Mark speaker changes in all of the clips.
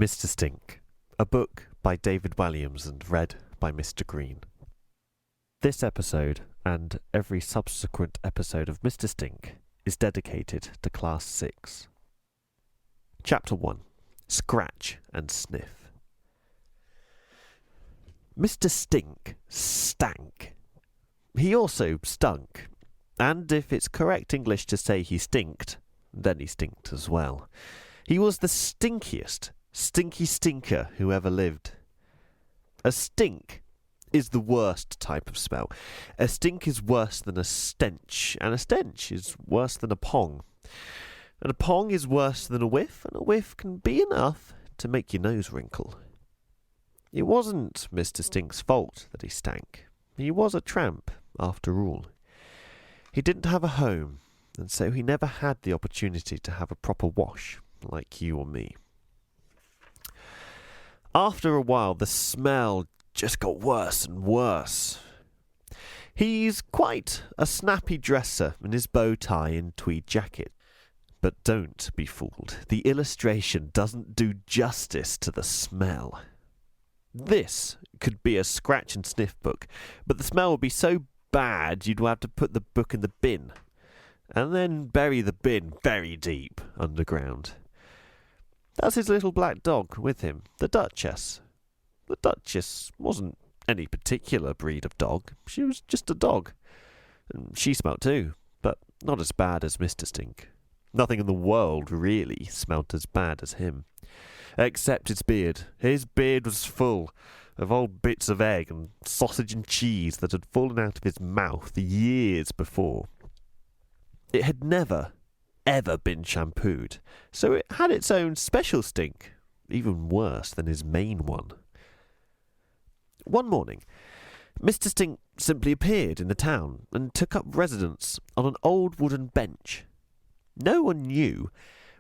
Speaker 1: Mr. Stink, a book by David Walliams and read by Mr. Green. This episode, and every subsequent episode of Mr. Stink, is dedicated to Class 6. Chapter 1. Scratch and Sniff. Mr. Stink stank. He also stunk, and if it's correct English to say he stinked, then he stinked as well. He was the stinkiest stinky stinker who ever lived. A stink is the worst type of smell. A stink is worse than a stench, and a stench is worse than a pong. And a pong is worse than a whiff, and a whiff can be enough to make your nose wrinkle. It wasn't Mr. Stink's fault that he stank. He was a tramp, after all. He didn't have a home, and so he never had the opportunity to have a proper wash, like you or me. After a while, the smell just got worse and worse. He's quite a snappy dresser in his bow tie and tweed jacket. But don't be fooled. The illustration doesn't do justice to the smell. This could be a scratch and sniff book, but the smell would be so bad you'd have to put the book in the bin, and then bury the bin very deep underground. That's his little black dog with him, the Duchess. The Duchess wasn't any particular breed of dog. She was just a dog. And she smelt too, but not as bad as Mr. Stink. Nothing in the world really smelt as bad as him. Except his beard. His beard was full of old bits of egg and sausage and cheese that had fallen out of his mouth years before. It had never, ever been shampooed, so it had its own special stink, even worse than his main one. One morning, Mr. Stink simply appeared in the town and took up residence on an old wooden bench. No one knew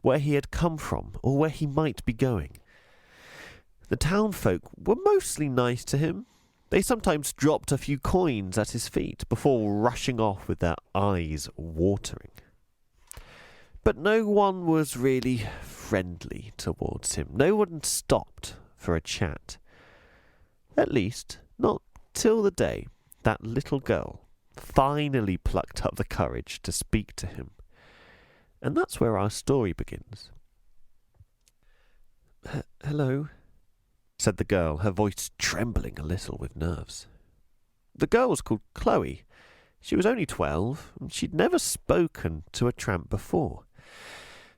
Speaker 1: where he had come from or where he might be going. The townfolk were mostly nice to him. They sometimes dropped a few coins at his feet before rushing off with their eyes watering. But no one was really friendly towards him. No one stopped for a chat. At least, not till the day that little girl finally plucked up the courage to speak to him. And that's where our story begins. Hello, said the girl, her voice trembling a little with nerves. The girl was called Chloe. She was only 12, and she'd never spoken to a tramp before.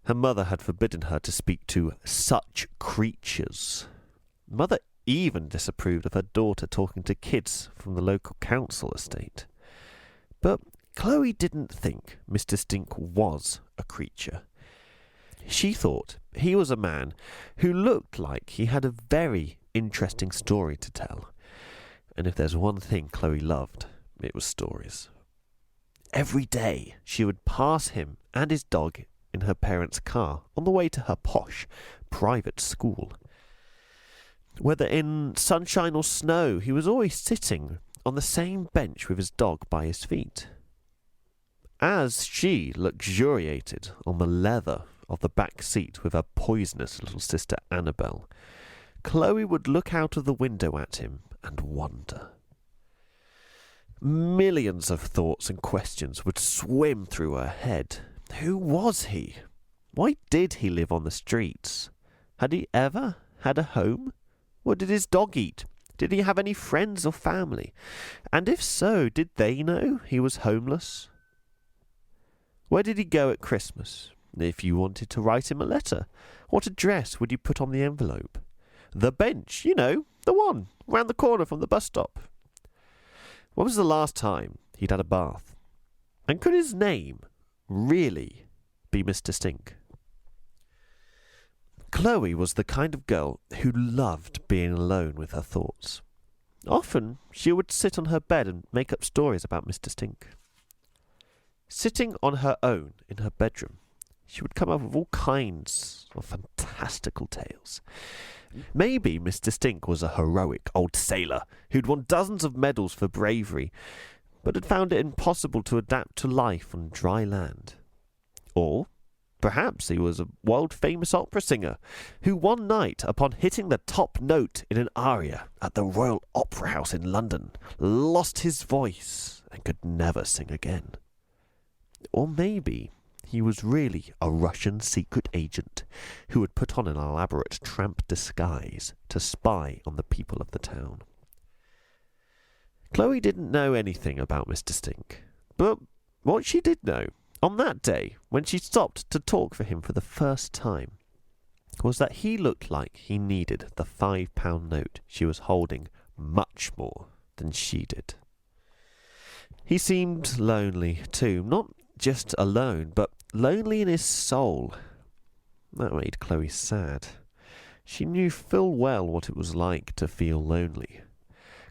Speaker 1: Her mother had forbidden her to speak to such creatures. Mother even disapproved of her daughter talking to kids from the local council estate. But Chloe didn't think Mr. Stink was a creature. She thought he was a man who looked like he had a very interesting story to tell. And if there's one thing Chloe loved, it was stories. Every day she would pass him and his dog in her parents' car on the way to her posh private school. Whether in sunshine or snow, he was always sitting on the same bench with his dog by his feet. As she luxuriated on the leather of the back seat with her poisonous little sister Annabel, Chloe would look out of the window at him and wonder. Millions of thoughts and questions would swim through her head. Who was he? Why did he live on the streets? Had he ever had a home? What did his dog eat? Did he have any friends or family? And if so, did they know he was homeless? Where did he go at Christmas? If you wanted to write him a letter, what address would you put on the envelope? The bench, you know, the one, round the corner from the bus stop. When was the last time he'd had a bath? And could his name really be Mr. Stink? Chloe was the kind of girl who loved being alone with her thoughts. Often she would sit on her bed and make up stories about Mr. Stink. Sitting on her own in her bedroom, she would come up with all kinds of fantastical tales. Maybe Mr. Stink was a heroic old sailor who'd won dozens of medals for bravery, but had found it impossible to adapt to life on dry land. Or Perhaps he was a world-famous opera singer who one night, upon hitting the top note in an aria at the Royal Opera House in London, lost his voice and could never sing again. Or maybe he was really a Russian secret agent who had put on an elaborate tramp disguise to spy on the people of the town. Chloe didn't know anything about Mr. Stink, but what she did know, on that day, when she stopped to talk for him for the first time, was that he looked like he needed the £5 note she was holding much more than she did. He seemed lonely, too. Not just alone, but lonely in his soul. That made Chloe sad. She knew full well what it was like to feel lonely.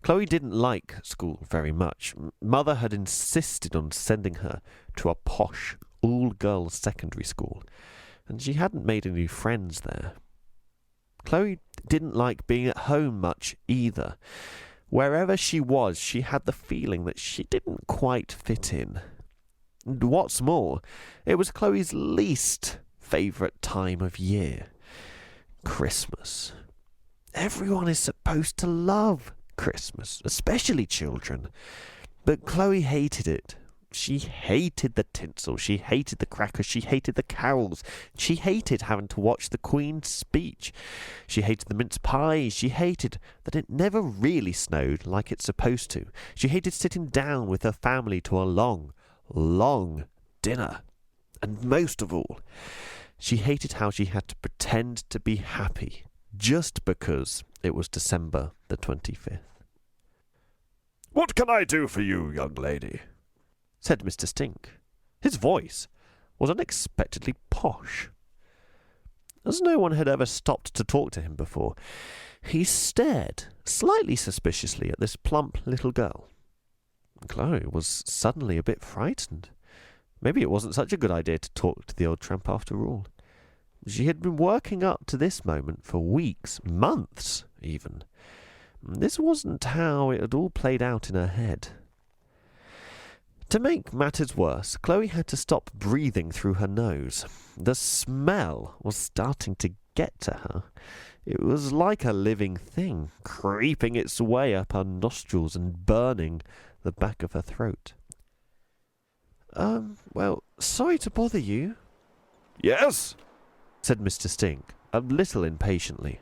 Speaker 1: Chloe didn't like school very much. Mother had insisted on sending her to a posh, all-girls secondary school, and she hadn't made any friends there. Chloe didn't like being at home much either. Wherever she was, she had the feeling that she didn't quite fit in. And what's more, it was Chloe's least favourite time of year. Christmas. Everyone is supposed to love Christmas, especially children. But Chloe hated it. She hated the tinsel, she hated the crackers, she hated the carols, she hated having to watch the Queen's speech, she hated the mince pies, she hated that it never really snowed like it's supposed to, she hated sitting down with her family to a long, long dinner, and most of all, she hated how she had to pretend to be happy just because it was December the 25th. "What can I do for you, young lady?" said Mr. Stink. His voice was unexpectedly posh. As no one had ever stopped to talk to him before, he stared slightly suspiciously at this plump little girl. Chloe was suddenly a bit frightened. Maybe it wasn't such a good idea to talk to the old tramp after all. She had been working up to this moment for weeks, months even. This wasn't how it had all played out in her head. To make matters worse, Chloe had to stop breathing through her nose. The smell was starting to get to her. It was like a living thing, creeping its way up her nostrils and burning the back of her throat. Well, sorry to bother you." "Yes?" said Mr. Stink, a little impatiently.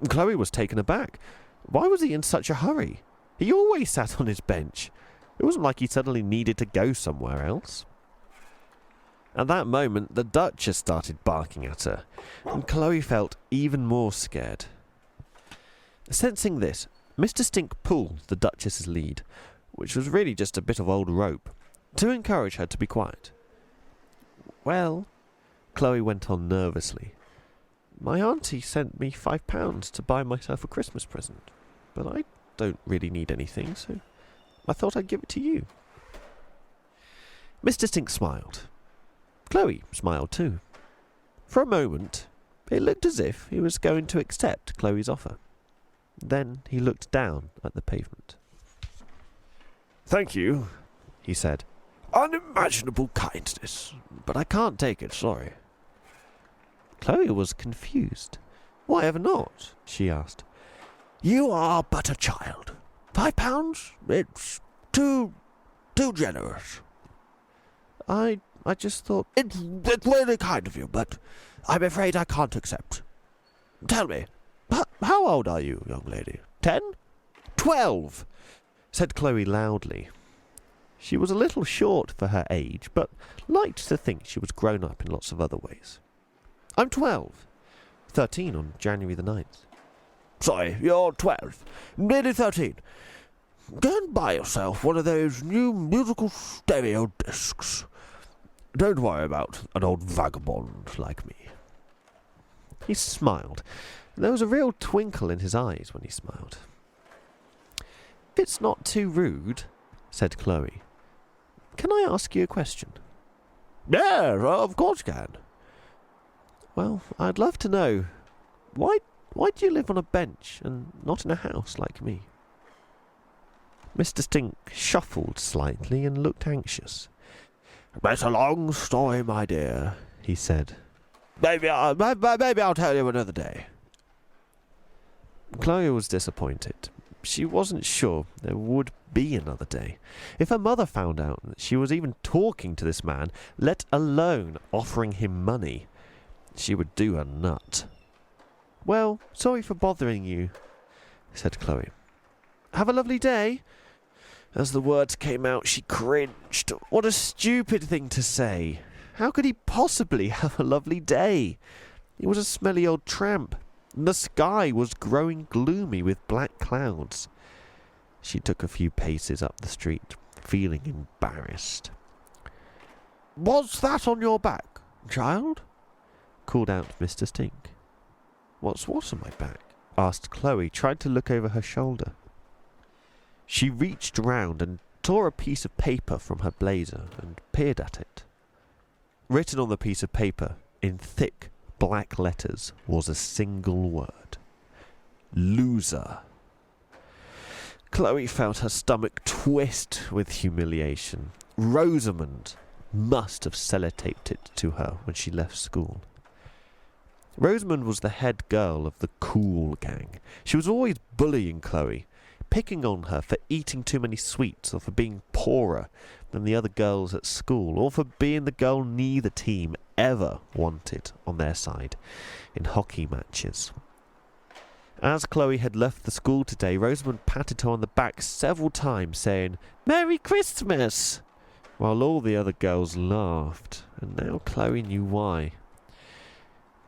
Speaker 1: Chloe was taken aback. Why was he in such a hurry? He always sat on his bench. It wasn't like he suddenly needed to go somewhere else. At that moment, the Duchess started barking at her, and Chloe felt even more scared. Sensing this, Mr. Stink pulled the Duchess's lead, which was really just a bit of old rope, to encourage her to be quiet. "Well," Chloe went on nervously, "my auntie sent me £5 to buy myself a Christmas present, but I don't really need anything, so I thought I'd give it to you." Mr. Stink smiled. Chloe smiled too. For a moment, it looked as if he was going to accept Chloe's offer. Then he looked down at the pavement. "Thank you," he said. "Unimaginable kindness, but I can't take it, sorry." Chloe was confused. "Why ever not?" she asked. "You are but a child. £5? It's too generous." I just thought... It's really kind of you, but I'm afraid I can't accept. Tell me, how old are you, young lady? 10? 12, said Chloe loudly. She was a little short for her age, but liked to think she was grown up in lots of other ways. "I'm 12. 13 on January the 9th. "Sorry, you're 12. Nearly 13. Go and buy yourself one of those new musical stereo discs. Don't worry about an old vagabond like me." He smiled. There was a real twinkle in his eyes when he smiled. "If it's not too rude," said Chloe, "can I ask you a question?" "Yeah, of course you can." "Well, I'd love to know, why do you live on a bench and not in a house like me?" Mr. Stink shuffled slightly and looked anxious. "It's a long story, my dear," he said. Maybe I'll tell you another day. Chloe was disappointed. She wasn't sure there would be another day. If her mother found out that she was even talking to this man, let alone offering him money, she would do a nut. Well, sorry for bothering you, said Chloe. Have a lovely day. As the words came out, she cringed. What a stupid thing to say. How could he possibly have a lovely day? He was a smelly old tramp. The sky was growing gloomy with black clouds. She took a few paces up the street, feeling embarrassed. What's that on your back, child? Called out Mr. Stink. What's what on my back? Asked Chloe, trying to look over her shoulder. She reached round and tore a piece of paper from her blazer and peered at it. Written on the piece of paper, in thick black letters, was a single word. Loser. Chloe felt her stomach twist with humiliation. Rosamond must have sellotaped it to her when she left school. Rosamond was the head girl of the cool gang. She was always bullying Chloe, picking on her for eating too many sweets, or for being poorer than the other girls at school, or for being the girl neither team ever wanted on their side in hockey matches. As Chloe had left the school today, Rosamond patted her on the back several times, saying, "Merry Christmas!" while all the other girls laughed, and now Chloe knew why.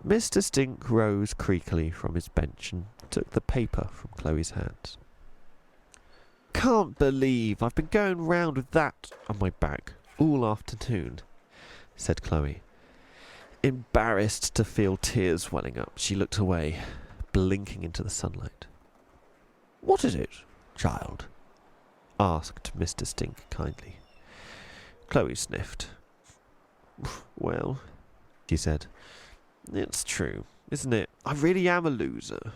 Speaker 1: Mr. Stink rose creakily from his bench and took the paper from Chloe's hands. Can't believe I've been going round with that on my back all afternoon, said Chloe. Embarrassed to feel tears welling up, she looked away, blinking into the sunlight. What is it, child? Asked Mr. Stink kindly. Chloe sniffed. Well, she said, it's true, isn't it? I really am a loser.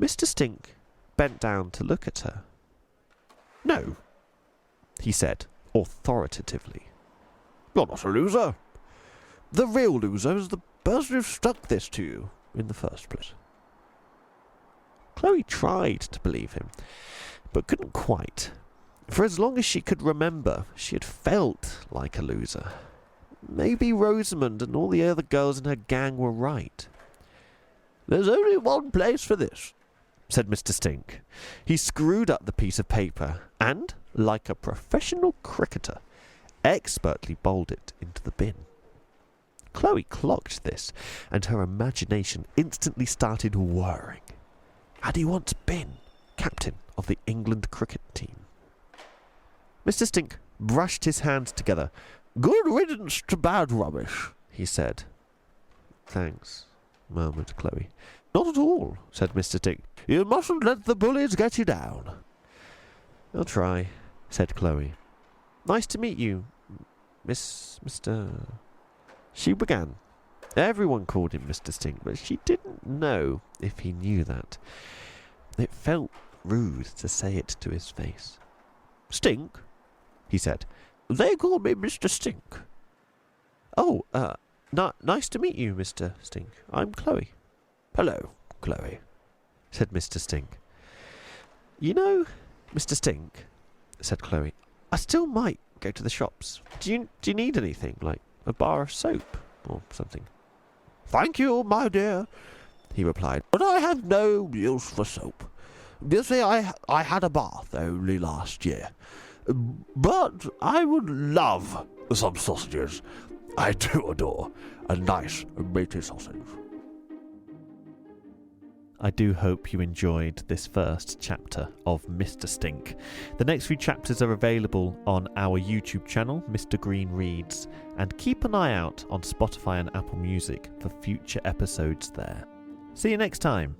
Speaker 1: Mr. Stink bent down to look at her. No, he said authoritatively. You're not a loser. The real loser is the person who stuck this to you in the first place. Chloe tried to believe him, but couldn't quite. For as long as she could remember, she had felt like a loser. Maybe Rosamond and all the other girls in her gang were right. There's only one place for this, said Mr. Stink. He screwed up the piece of paper and, like a professional cricketer, expertly bowled it into the bin. Chloe clocked this, and her imagination instantly started whirring. Had he once been captain of the England cricket team? Mr. Stink brushed his hands together. Good riddance to bad rubbish, he said. Thanks, murmured Chloe. Not at all, said Mr. Stink. You mustn't let the bullies get you down. I'll try, said Chloe. Nice to meet you, Mr. She began. Everyone called him Mr. Stink, but she didn't know if he knew that. It felt rude to say it to his face. Stink, he said. They call me Mr. Stink. Oh, nice to meet you, Mr. Stink. I'm Chloe. Hello, Chloe, said Mr. Stink. You know, Mr. Stink, said Chloe, I still might go to the shops. Do you need anything, like a bar of soap or something? Thank you, my dear, he replied, but I have no use for soap. You see, I had a bath only last year. But I would love some sausages. I do adore a nice meaty sausage. I do hope you enjoyed this first chapter of Mr. Stink. The next few chapters are available on our YouTube channel, Mr. Green Reads, and keep an eye out on Spotify and Apple Music for future episodes there. See you next time.